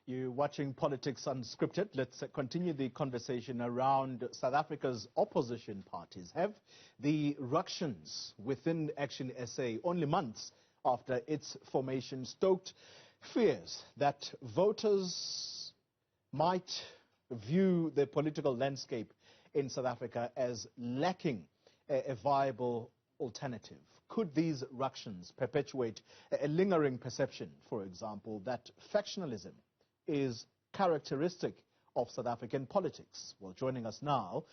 You're watching Politics Unscripted. Let's continue the conversation around South Africa's opposition parties. Have the ructions within ActionSA, only months after its formation, stoked fears that voters might view the political landscape in South Africa as lacking a viable alternative? Could these ructions perpetuate a lingering perception, for example, that factionalism is characteristic of South African politics? Well, joining us now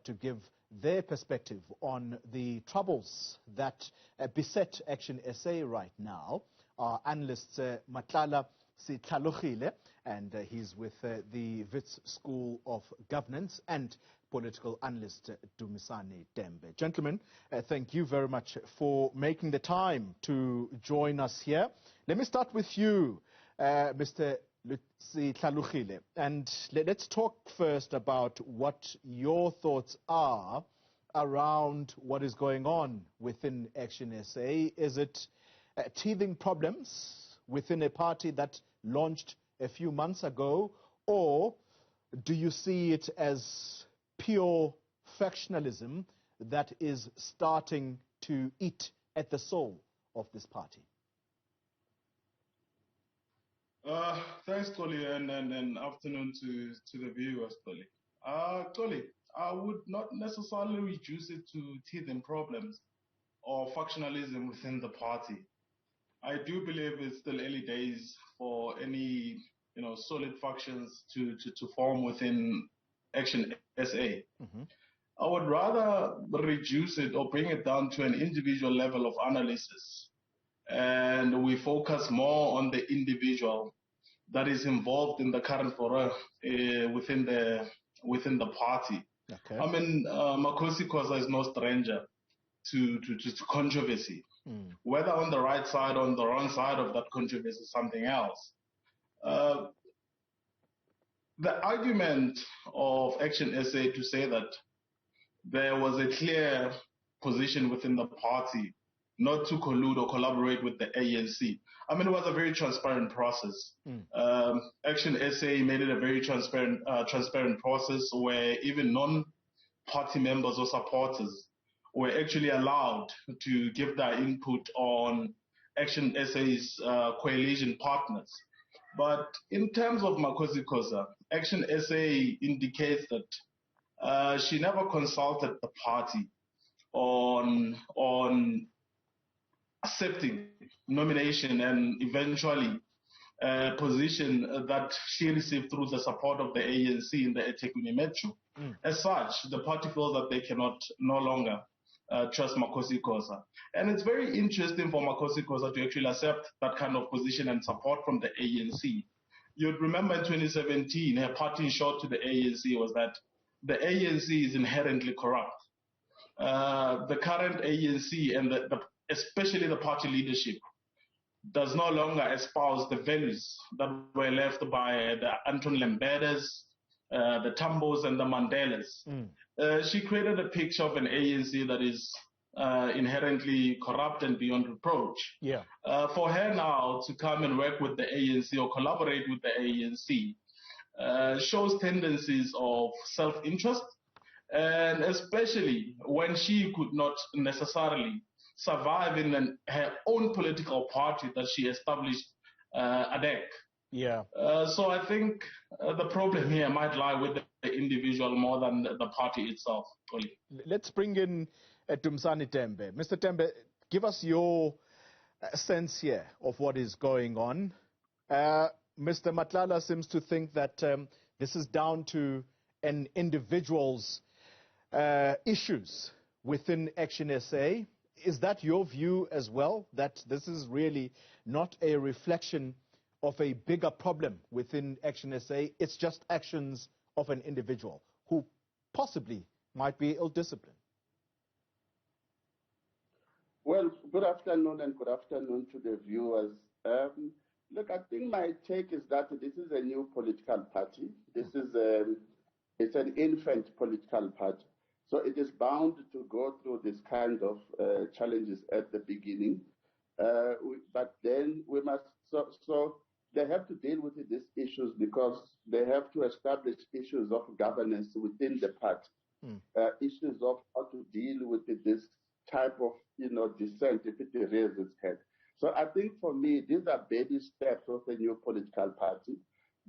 to give their perspective on the troubles that beset ActionSA right now are analysts Matlala Setlhalogile, and he's with the Wits School of Governance, and political analyst Dumisani Tembe. Gentlemen, thank you very much for making the time to join us here. Let me start with you, Mr. Setlhalogile, and let's talk first about what your thoughts are around what is going on within ActionSA. Is it teething problems within a party that launched a few months ago, or do you see it as pure factionalism that is starting to eat at the soul of this party? Thanks, Toli, and afternoon to the viewers, Toli. Toli, I would not necessarily reduce it to teething problems or factionalism within the party. I do believe it's still early days for any, solid factions to form within ActionSA. Mm-hmm. I would rather reduce it or bring it down to an individual level of analysis, and we focus more on the individual that is involved in the current fora within the party. Okay. I mean, Makosi Khoza is no stranger to controversy. Whether on the right side or on the wrong side of that controversy is something else. The argument of ActionSA to say that there was a clear position within the party not to collude or collaborate with the ANC. I mean, it was a very transparent process. ActionSA made it a very transparent process where even non-party members or supporters were actually allowed to give their input on ActionSA's coalition partners. But in terms of Makosi Khoza, ActionSA indicates that she never consulted the party on accepting nomination and eventually position that she received through the support of the ANC in the eThekwini Metro. As such, the party feels that they cannot no longer trust Makosi Khoza. And it's very interesting for Makosi Khoza to actually accept that kind of position and support from the ANC. You'd remember in 2017, her party shot to the ANC was that the ANC is inherently corrupt. The current ANC and especially the party leadership does no longer espouse the values that were left by the Anton Lembedes, the Tambos and the Mandelas. She created a picture of an ANC that is inherently corrupt and beyond reproach. Yeah. For her now to come and work with the ANC or collaborate with the ANC shows tendencies of self-interest, and especially when she could not necessarily survive in her own political party that she established, ADEC. Yeah. So I think the problem here might lie with the individual more than the party itself. Oli. Let's bring in Dumisani Tembe. Mr. Tembe, give us your sense here of what is going on. Mr. Matlala seems to think that this is down to an individual's issues within ActionSA. Is that your view as well, that this is really not a reflection of a bigger problem within ActionSA? It's just actions of an individual who possibly might be ill-disciplined? Well, good afternoon and good afternoon to the viewers. Look, I think my take is that this is a new political party. This is it's an infant political party. So it is bound to go through this kind of challenges at the beginning. But then we must, so they have to deal with these issues because they have to establish issues of governance within the party, issues of how to deal with this type of, dissent if it raises its head. So I think for me, these are baby steps of a new political party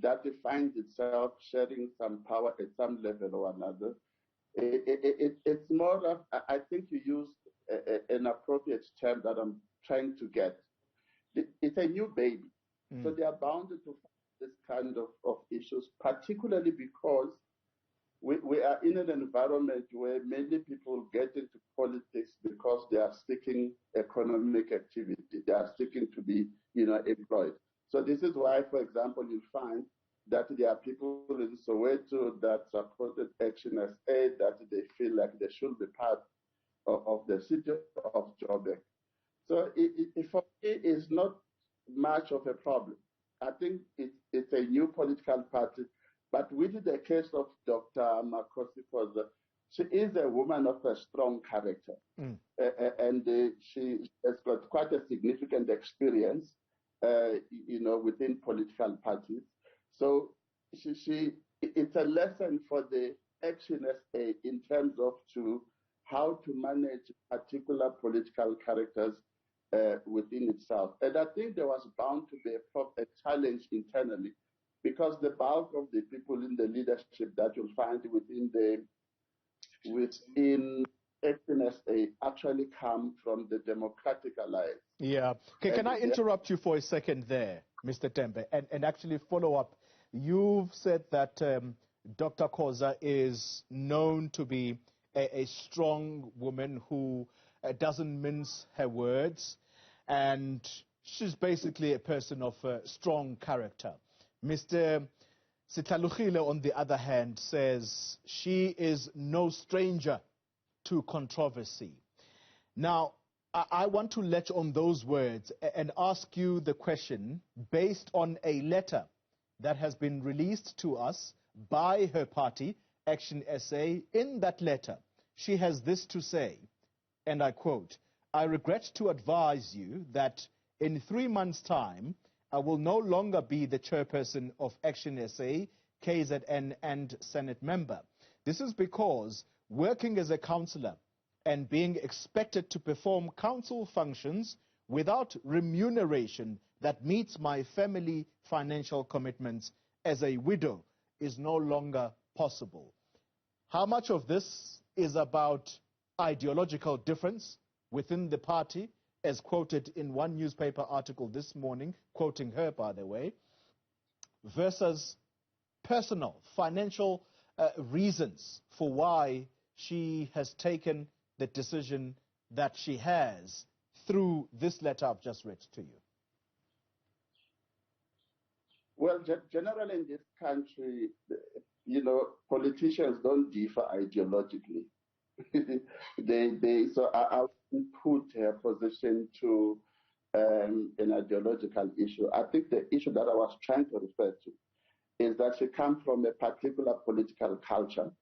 that finds itself sharing some power at some level or another. It's more of, I think you used an appropriate term that I'm trying to get. It's a new baby. So they are bounded to this kind of issues, particularly because we are in an environment where many people get into politics because they are seeking economic activity. They are seeking to be, employed. So this is why, for example, you find that there are people in Soweto that supported ActionSA, that they feel like they should be part of the city of Joburg. So it for me is not much of a problem. I think it's a new political party, but with the case of Dr. Makosi, she is a woman of a strong character, and she has got quite a significant experience, within political parties. So it's a lesson for the ActionSA in terms of how to manage particular political characters within itself. And I think there was bound to be a challenge internally, because the bulk of the people in the leadership that you'll find within ActionSA actually come from the Democratic Alliance. Yeah. Can I interrupt you for a second there, Mr. Tembe, and actually follow up? You've said that Dr. Khoza is known to be a strong woman who doesn't mince her words, and she's basically a person of strong character. Mr. Setlhalogile, on the other hand, says she is no stranger to controversy. Now, I want to latch on those words and ask you the question based on a letter that has been released to us by her party, ActionSA. In that letter, she has this to say, and I quote, "I regret to advise you that in 3 months' time, I will no longer be the chairperson of ActionSA, KZN, and Senate member. This is because working as a councillor and being expected to perform council functions without remuneration that meets my family financial commitments as a widow is no longer possible." How much of this is about ideological difference within the party, as quoted in one newspaper article this morning, quoting her, by the way, versus personal, financial reasons for why she has taken the decision that she has through this letter I've just read to you? Well, generally in this country, politicians don't differ ideologically. So I wouldn't put her position to an ideological issue. I think the issue that I was trying to refer to is that she comes from a particular political culture,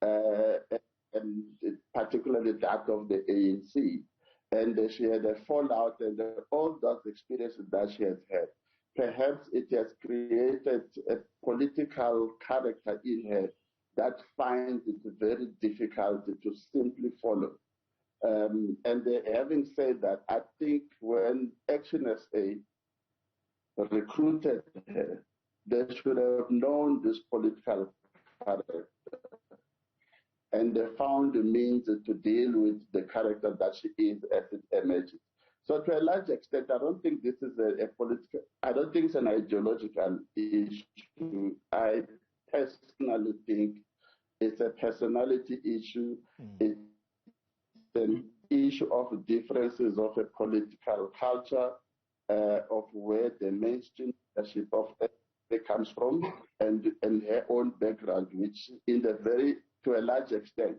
and particularly that of the ANC. And she had a fallout, and all those experiences that she has had, perhaps it has created a political character in her that finds it very difficult to simply follow. And having said that, I think when ActionSA recruited her, they should have known this political character, and they found the means to deal with the character that she is as it emerges. So to a large extent, I don't think this is a political, I don't think it's an ideological issue. I personally think it's a personality issue. It's an issue of differences of a political culture, of where the mainstream leadership of it comes from, and her own background, which to a large extent,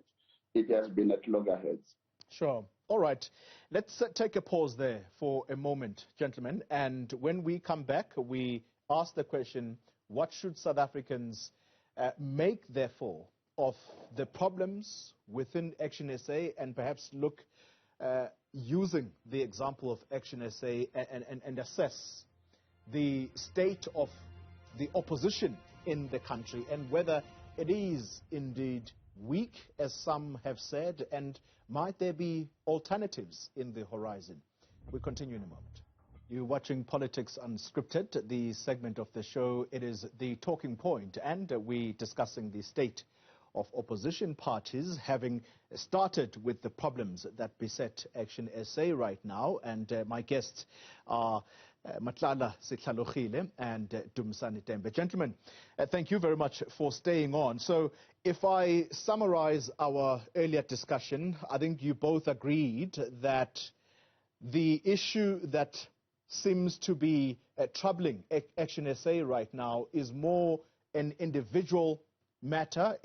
it has been at loggerheads. Sure. All right. Let's take a pause there for a moment, gentlemen. And when we come back, we ask the question, what should South Africans make, therefore, of the problems within ActionSA, and perhaps look using the example of ActionSA and assess the state of the opposition in the country and whether it is indeed weak, as some have said, and might there be alternatives in the horizon? We'll continue in a moment. You're watching Politics Unscripted, the segment of the show. It is the talking point, and we're discussing the state of opposition parties, having started with the problems that beset ActionSA right now. And my guests are Matlala Setlhalogile and Dumisani Tembe. Gentlemen, thank you very much for staying on. So if I summarize our earlier discussion, I think you both agreed that the issue that seems to be troubling ActionSA right now is more an individual matter.